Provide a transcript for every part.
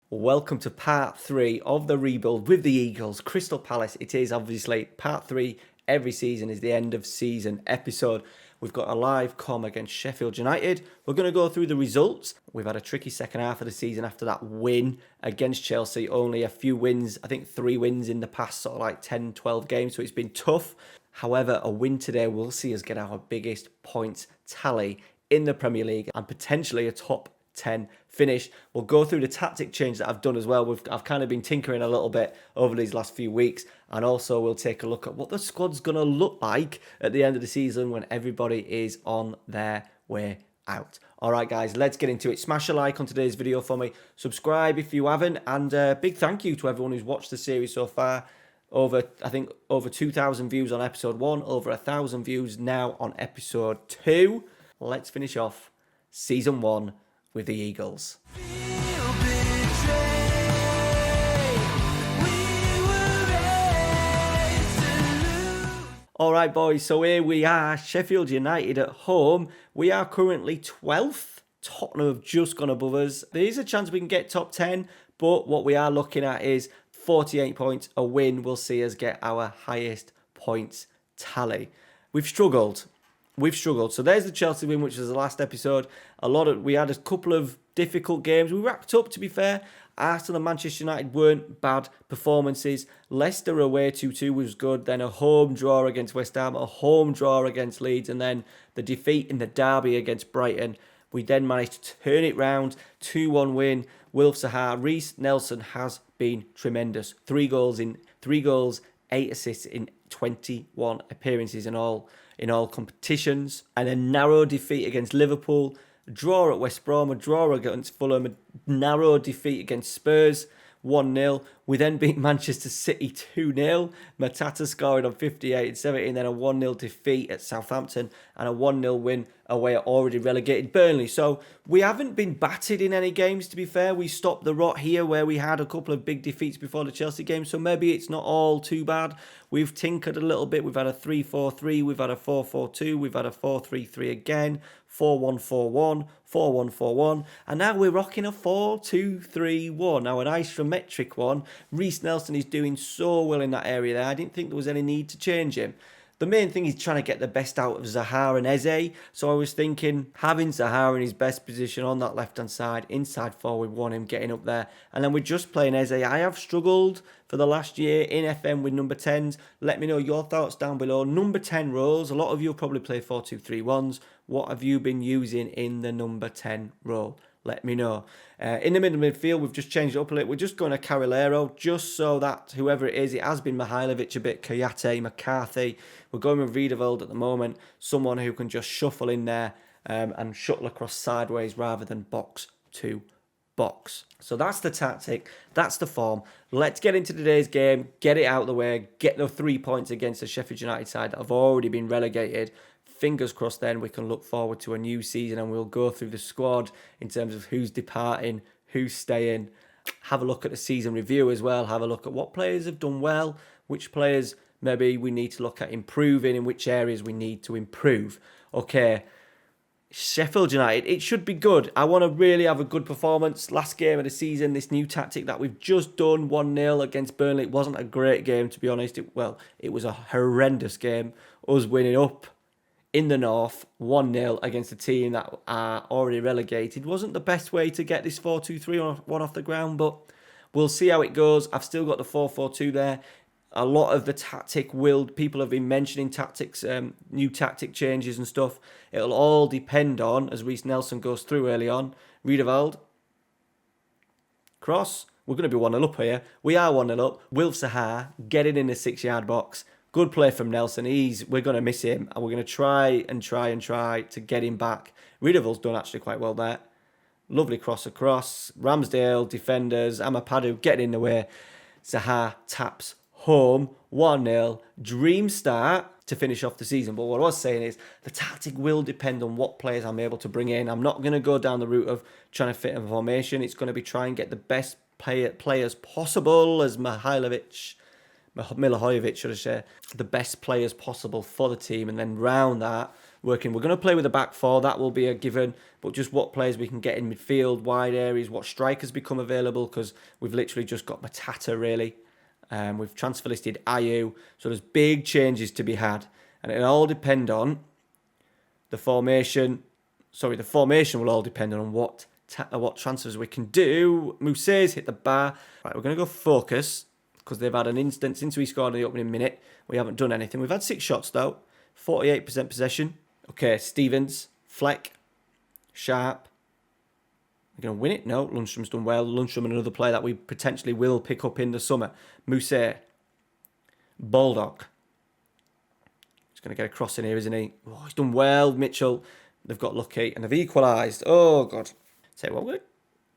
Welcome to part 3 of the rebuild with the Eagles. Crystal Palace, it is obviously part 3. Every season is the end of season episode. We've got a live comm against Sheffield United. We're going to go through the results. We've had a tricky second half of the season after that win against Chelsea. Only a few wins, I think 3 wins in the past sort of like 10, 12 games. So it's been tough. However, a win today will see us get our biggest points tally in the Premier League and potentially a top 10 finish. We'll go through the tactic change that I've done as well. I've kind of been tinkering a little bit over these last few weeks, and also we'll take a look at what the squad's going to look like at the end of the season when everybody is on their way out. All right, guys, let's get into it. Smash a like on today's video for me. Subscribe if you haven't, and big thank you to everyone who's watched the series so far. Over 2,000 views on episode 1, over 1,000 views now on episode 2. Let's finish off season 1 with the Eagles. All right, boys, so here we are, Sheffield United at home. We are currently 12th. Tottenham have just gone above us. There is a chance we can get top 10, but what we are looking at is 48 points. A win will see us get our highest points tally. We've struggled. So there's the Chelsea win, which was the last episode. We had a couple of difficult games. We wrapped up, to be fair. Arsenal and Manchester United weren't bad performances. Leicester away 2-2 was good. Then a home draw against West Ham, a home draw against Leeds, and then the defeat in the derby against Brighton. We then managed to turn it round, 2-1 win. Wilf Zaha, Reece Nelson has been tremendous. 3 goals, 8 assists in 21 appearances in all competitions, and a narrow defeat against Liverpool, a draw at West Brom, a draw against Fulham, a narrow defeat against Spurs, 1-0. We then beat Manchester City 2-0. Matata scoring on 58 and 70, and then a 1-0 defeat at Southampton and a 1-0 win away at already relegated Burnley. So we haven't been battered in any games, to be fair. We stopped the rot here where we had a couple of big defeats before the Chelsea game, so maybe it's not all too bad. We've tinkered a little bit. We've had a 3-4-3, we've had a 4-4-2, we've had a 4-3-3 again, 4-1-4-1, 4-1-4-1, and now we're rocking a 4-2-3-1. Now an isometric one. Reece Nelson is doing so well in that area there. I didn't think there was any need to change him. The main thing is trying to get the best out of Zaha and Eze. So I was thinking having Zaha in his best position on that left-hand side, inside forward, want him getting up there. And then we're just playing Eze. I have struggled for the last year in FM with number 10s. Let me know your thoughts down below. Number 10 roles. A lot of you probably play 4-2-3-1s. What have you been using in the number 10 role? Let me know. In the middle midfield, we've just changed it up a little. We're just going to Carrilero, just so that whoever it is, it has been Mihailovic a bit, Kayate, McCarthy. We're going with Riedewald at the moment, someone who can just shuffle in there and shuttle across sideways rather than box to box. So that's the tactic, that's the form. Let's get into today's game, get it out of the way, get the 3 points against the Sheffield United side that have already been relegated. Fingers crossed then we can look forward to a new season, and we'll go through the squad in terms of who's departing, who's staying. Have a look at the season review as well. Have a look at what players have done well, which players maybe we need to look at improving, in which areas we need to improve. Okay, Sheffield United, it should be good. I want to really have a good performance. Last game of the season, this new tactic that we've just done, 1-0 against Burnley. It wasn't a great game, to be honest. It was a horrendous game. Us winning up in the north, 1-0 against a team that are already relegated. Wasn't the best way to get this 4-2-3-1 off the ground, but we'll see how it goes. I've still got the 4-4-2 there. A lot of the tactic people have been mentioning tactics, new tactic changes and stuff. It'll all depend on, as Reece Nelson goes through early on, Riedewald, cross. We're going to be 1-0 up here. We are 1-0 up. Wilf Zaha getting in the 6-yard box. Good play from Nelson. We're going to miss him, and we're going to try to get him back. Riedewald's done actually quite well there. Lovely cross across. Ramsdale, defenders, Amapadu getting in the way. Zaha taps home, 1-0. Dream start to finish off the season. But what I was saying is the tactic will depend on what players I'm able to bring in. I'm not going to go down the route of trying to fit a formation. It's going to be try and get the best players possible, as Milivojevic, should I say, the best players possible for the team, and then round that working. We're going to play with a back four. That will be a given. But just what players we can get in midfield, wide areas, what strikers become available, because we've literally just got Matata, really. We've transfer listed Ayew. So there's big changes to be had. And it'll all depend on the formation. Sorry, the formation will all depend on what transfers we can do. Mousse's hit the bar. Right, we're going to go focus, because they've had an instant since we scored in the opening minute. We haven't done anything. We've had 6 shots, though. 48% possession. Okay, Stevens, Fleck, Sharp. We're going to win it? No, Lundstrom's done well. Lundstrom, another player that we potentially will pick up in the summer. Mousset. Baldock. He's going to get a cross in here, isn't he? Oh, he's done well, Mitchell. They've got lucky and they've equalised. Oh, God. Say, well, we're going to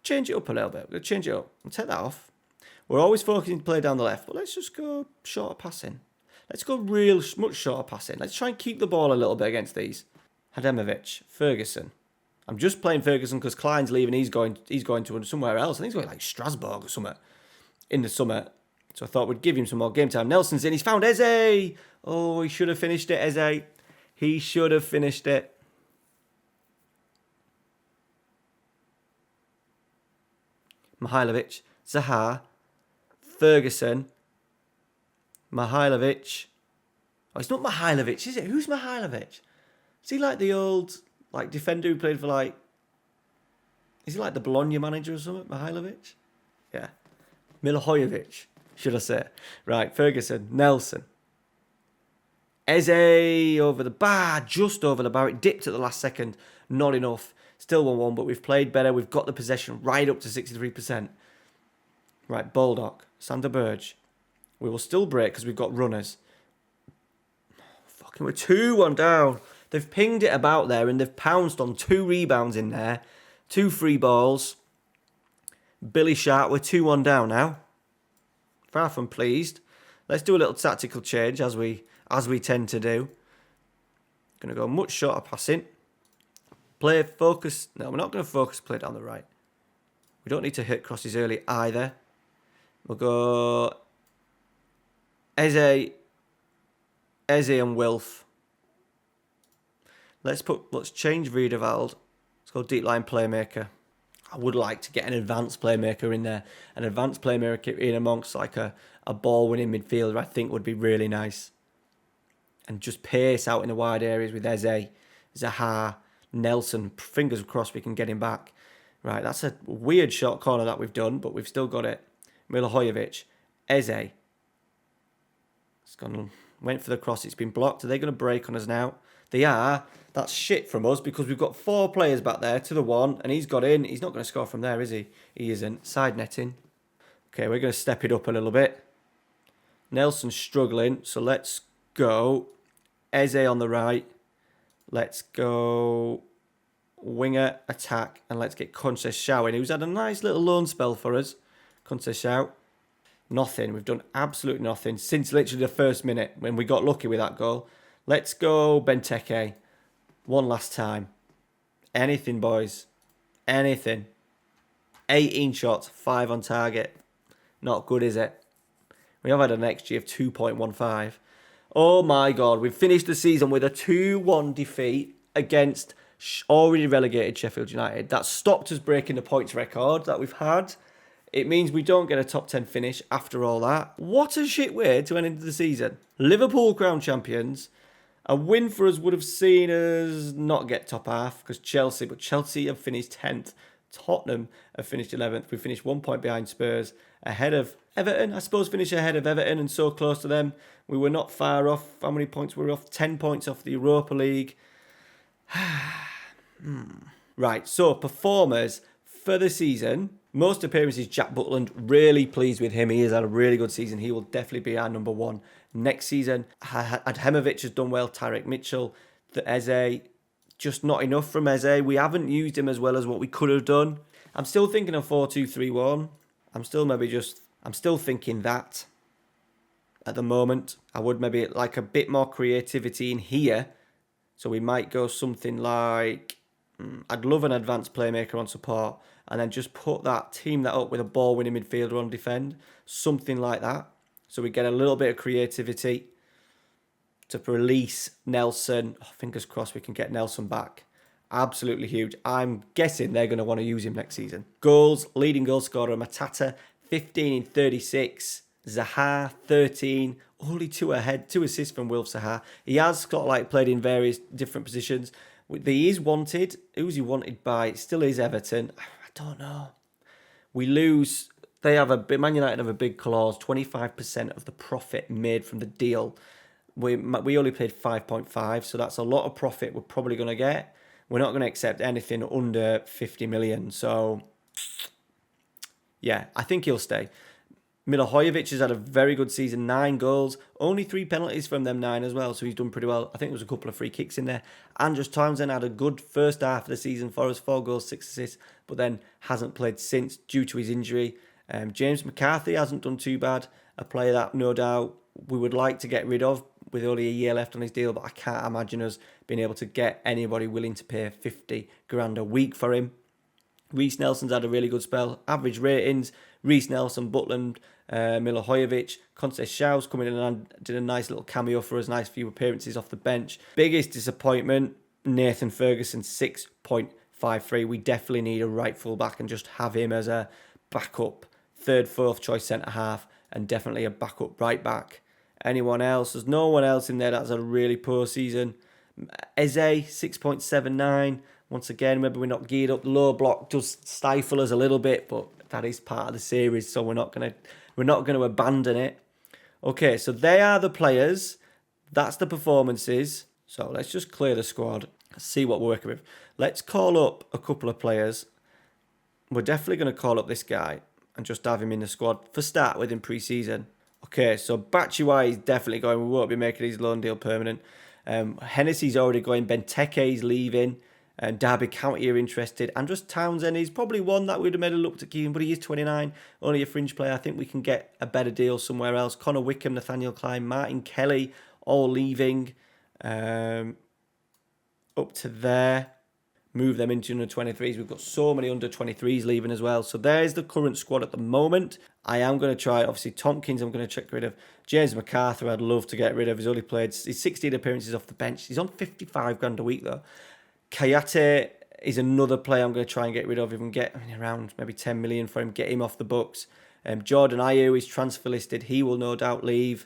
change it up a little bit. We're going to change it up. I'll take that off. We're always focusing to play down the left, but let's just go shorter passing. Let's go much shorter passing. Let's try and keep the ball a little bit against these. Hademovic, Ferguson. I'm just playing Ferguson because Klein's leaving. He's going to somewhere else. I think he's going like Strasbourg or somewhere in the summer. So I thought we'd give him some more game time. Nelson's in. He's found Eze. Oh, he should have finished it, Eze. He should have finished it. Mihailovic, Zaha, Ferguson, Mihailovic. Oh, it's not Mihailovic, is it? Who's Mihailovic? Is he like the old defender who played for is he like the Bologna manager or something? Mihailovic? Yeah. Milivojevic, should I say. Right, Ferguson, Nelson. Eze over the bar, just over the bar. It dipped at the last second. Not enough. Still 1-1, but we've played better. We've got the possession right up to 63%. Right, Baldock, Sander Berge. We will still break because we've got runners. Fucking, we're 2-1 down. They've pinged it about there and they've pounced on 2 rebounds in there. 2 free balls. Billy Sharp, we're 2-1 down now. Far from pleased. Let's do a little tactical change as we tend to do. Going to go much shorter passing. Play focus. No, we're not going to focus play down the right. We don't need to hit crosses early either. We'll go Eze and Wilf. Let's change Wiedewald. Let's go deep line playmaker. I would like to get an advanced playmaker in there. An advanced playmaker in amongst like a ball winning midfielder I think would be really nice. And just pace out in the wide areas with Eze, Zaha, Nelson. Fingers crossed we can get him back. Right, that's a weird short corner that we've done, but we've still got it. Milivojevic, Eze. Went for the cross. It's been blocked. Are they going to break on us now? They are. That's shit from us because we've got 4 players back there to the 1, and he's got in. He's not going to score from there, is he? He isn't. Side netting. Okay, we're going to step it up a little bit. Nelson's struggling, so let's go Eze on the right. Let's go winger, attack, and let's get Conceição in, who's had a nice little loan spell for us. Conceição. Nothing. We've done absolutely nothing since literally the first minute when we got lucky with that goal. Let's go Benteke. One last time. Anything, boys. Anything. 18 shots, 5 on target. Not good, is it? We have had an XG of 2.15. Oh my God, we've finished the season with a 2-1 defeat against already relegated Sheffield United. That stopped us breaking the points record that we've had. It means we don't get a top 10 finish after all that. What a shit way to end into the season. Liverpool crowned champions. A win for us would have seen us not get top half because Chelsea have finished 10th. Tottenham have finished 11th. We finished 1 point behind Spurs, ahead of Everton. I suppose finished ahead of Everton and so close to them. We were not far off. How many points were we off? 10 points off the Europa League. Right, so performers for the season. Most appearances, Jack Butland. Really pleased with him. He has had a really good season. He will definitely be our number 1 next season. Adhemovic has done well. Tyrick Mitchell. The Eze. Just not enough from Eze. We haven't used him as well as what we could have done. I'm still thinking of 4-2-3-1. I'm still thinking that at the moment. I would maybe like a bit more creativity in here. So we might go something like, I'd love an advanced playmaker on support and then just put team that up with a ball-winning midfielder on defend. Something like that. So we get a little bit of creativity. to release Nelson. Oh, fingers crossed we can get Nelson back. Absolutely huge. I'm guessing they're going to want to use him next season. Goals, leading goal scorer Matata, 15 in 36. Zaha, 13. Only 2 ahead, 2 assists from Wilf Zaha. He has got like played in various different positions. He is wanted. Who's he wanted by? It still is Everton. I don't know. We lose. They have Man United have a big clause. 25% of the profit made from the deal. We only paid 5.5, so that's a lot of profit we're probably going to get. We're not going to accept anything under 50 million. So, yeah, I think he'll stay. Milivojevic has had a very good season, 9 goals, only 3 penalties from them 9 as well, so he's done pretty well. I think there was a couple of free kicks in there. Andros Townsend had a good first half of the season for us, 4 goals, 6 assists, but then hasn't played since due to his injury. James McCarthy hasn't done too bad, a player that no doubt we would like to get rid of with only a year left on his deal, but I can't imagine us being able to get anybody willing to pay 50 grand a week for him. Reece Nelson's had a really good spell. Average ratings, Reece Nelson, Butland, Milivojevic, Conceição's coming in and did a nice little cameo for us, nice few appearances off the bench. Biggest disappointment, Nathan Ferguson, 6.53. We definitely need a right full back and just have him as a backup, 3rd, 4th choice centre-half, and definitely a backup right back. Anyone else? There's no one else in there that's a really poor season. Eze, 6.79. Once again, maybe we're not geared up. The low block does stifle us a little bit, but that is part of the series, so we're not gonna abandon it. Okay, so they are the players. That's the performances. So let's just clear the squad. See what we're working with. Let's call up a couple of players. We're definitely going to call up this guy and just have him in the squad for start with in pre-season. Okay, so Batshuayi is definitely going. We won't be making his loan deal permanent. Hennessy's already going. Benteke's leaving. Derby County are interested. Andros Townsend is probably one that we'd have made a look to keep him, but he is 29, only a fringe player. I think we can get a better deal somewhere else. Connor Wickham, Nathaniel Klein, Martin Kelly, all leaving. Up to there. Move them into under 23s. We've got so many under 23s leaving as well. So there's the current squad at the moment. I am going to try, obviously, Tompkins I'm going to get rid of. James McArthur I'd love to get rid of. He's only played his 16 appearances off the bench. He's on 55 grand a week though. Kayate is another player I'm going to try and get rid of. If we can get around maybe 10 million for him, get him off the books. Jordan Ayew is transfer listed. He will no doubt leave.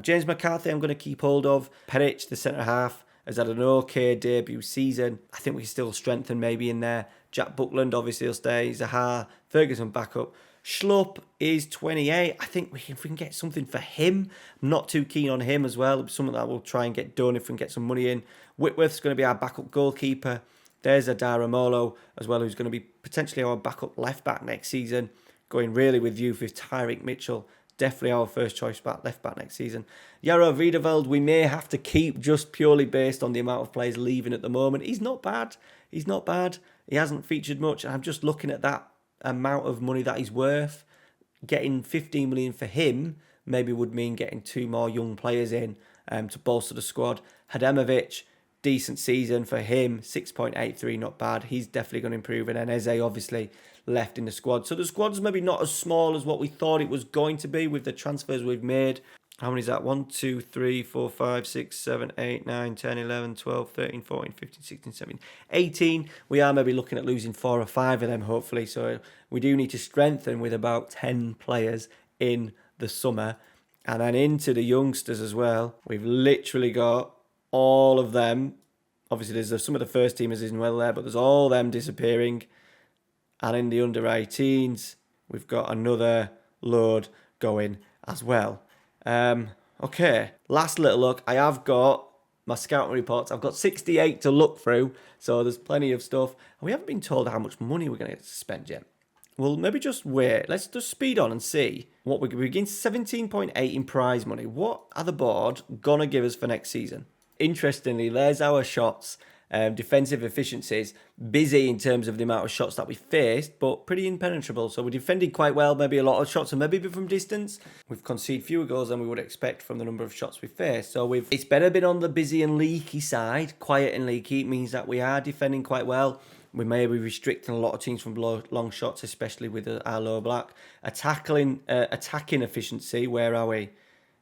James McCarthy I'm going to keep hold of. Peric, the centre-half, has had an okay debut season. I think we can still strengthen maybe in there. Jack Buckland obviously will stay. Zaha, Ferguson back up. Schlupp is 28. I think if we can get something for him. I'm not too keen on him as well. Something that we'll try and get done if we can get some money in. Whitworth's going to be our backup goalkeeper. There's Adara Molo as well, who's going to be potentially our backup left back next season. Going really with youth with Tyreek Mitchell. Definitely our first choice left back next season. Jaro Wiedeveld we may have to keep just purely based on the amount of players leaving at the moment. He's not bad. He's not bad. He hasn't featured much. I'm just looking at that amount of money that he's worth. Getting 15 million for him maybe would mean getting 2 more young players in to bolster the squad. Hademovic, decent season for him, 6.83, not bad. He's definitely going to improve. And then Eze obviously left in the squad. So the squad's maybe not as small as what we thought it was going to be with the transfers we've made. How many is that? 1, 2, 3, 4, 5, 6, 7, 8, 9, 10, 11, 12, 13, 14, 15, 16, 17, 18. We are maybe looking at losing 4 or 5 of them, hopefully. So we do need to strengthen with about 10 players in the summer. And then into the youngsters as well. We've literally got all of them. Obviously, there's some of the first teamers isn't well there, but there's all them disappearing. And in the under 18s, we've got another load going as well. Okay, last little look. I have got my scouting reports. I've got 68 to look through, so there's plenty of stuff. And we haven't been told how much money we're going to spend yet. Well, maybe just wait. Let's just speed on and see what we begin. 17.8 in prize money. What are the board going to give us for next season? Interestingly, there's our shots. Defensive efficiencies, busy in terms of the amount of shots that we faced, but pretty impenetrable. So we're defending quite well, maybe a lot of shots, and maybe from distance. We've conceded fewer goals than we would expect from the number of shots we faced. So it's better been on the busy and leaky side. Quiet and leaky means that we are defending quite well. We may be restricting a lot of teams from long shots, especially with our low block. Attacking efficiency, where are we?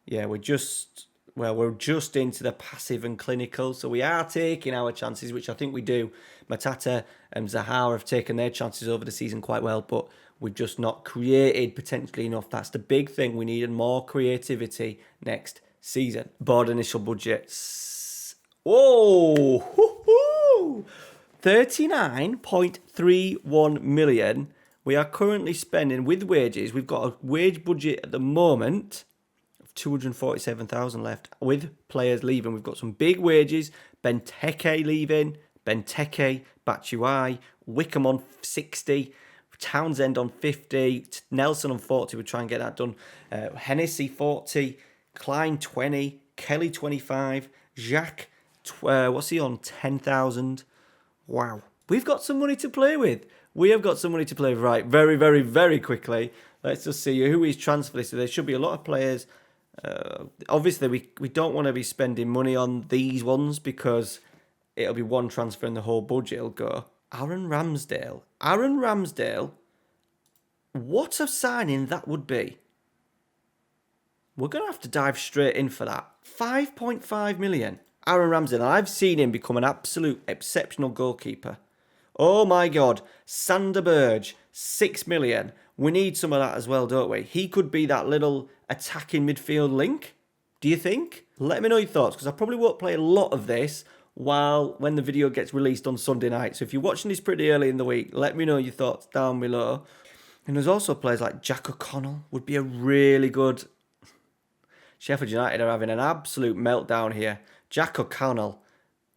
Yeah, we're just well, we're just into the passive and clinical, so we are taking our chances, which I think we do. Matata and Zaha have taken their chances over the season quite well, but we've just not created potentially enough. That's the big thing. We needed more creativity next season. Board initial budgets. Whoa! Woo-hoo! 39.31 million. We are currently spending with wages. We've got a wage budget at the moment of 247,000 left. With players leaving, we've got some big wages. Benteke leaving. Benteke, Batshuayi, Wickham on 60, Townsend on 50, Nelson on 40. We'll try and get that done. Hennessy 40, Klein 20, Kelly 25, Jacques, what's he on? 10,000. Wow. We've got some money to play with. We have got some money to play with. Right, very, very, very quickly. Let's just see who is transfer listed. There should be a lot of players. Obviously, we don't want to be spending money on these ones because it'll be one transfer and the whole budget will go. Aaron Ramsdale. Aaron Ramsdale. What a signing that would be. We're going to have to dive straight in for that. 5.5 million. Aaron Ramsdale. I've seen him become an absolute exceptional goalkeeper. Oh my God. Sander Berge. 6 million. We need some of that as well, don't we? He could be that little attacking midfield link. Do you think? Let me know your thoughts, because I probably won't play a lot of this when the video gets released on Sunday night. So if you're watching this pretty early in the week, let me know your thoughts down below. And there's also players like Jack O'Connell would be a really good... Sheffield United are having an absolute meltdown here. Jack O'Connell,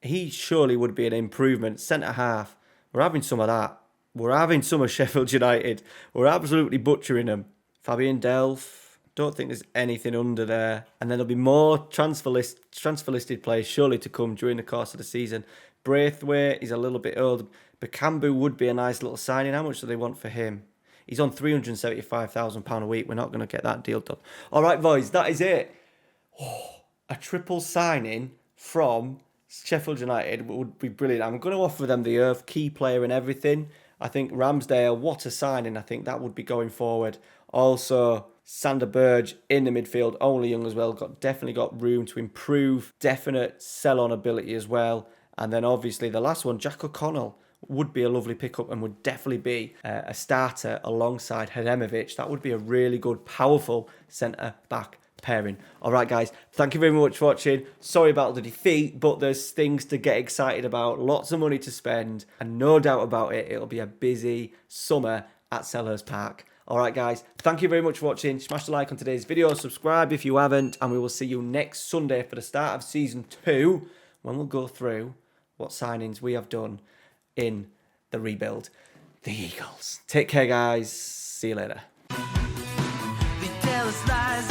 he surely would be an improvement. Centre half, we're having some of that. We're having some of Sheffield United. We're absolutely butchering them. Fabian Delph. Don't think there's anything under there. And then there'll be more transfer listed players surely to come during the course of the season. Braithwaite is a little bit old. Bakambu would be a nice little signing. How much do they want for him? He's on £375,000 a week. We're not going to get that deal done. All right, boys, that is it. Oh, a triple signing from Sheffield United would be brilliant. I'm going to offer them the earth, key player and everything. I think Ramsdale, what a signing. I think that would be going forward. Also, Sander Berge in the midfield, only young as well. Definitely got room to improve. Definite sell-on ability as well. And then obviously the last one, Jack O'Connell, would be a lovely pickup and would definitely be a starter alongside Hademovic. That would be a really good, powerful centre-back pairing. All right, guys, thank you very much for watching. Sorry about the defeat, but there's things to get excited about, lots of money to spend, and no doubt about it, it'll be a busy summer at Selhurst Park. All right, guys, thank you very much for watching. Smash the like on today's video, subscribe if you haven't, and we will see you next Sunday for the start of Season 2, when we'll go through what signings we have done in the rebuild. The Eagles. Take care, guys. See you later. They tell us lies.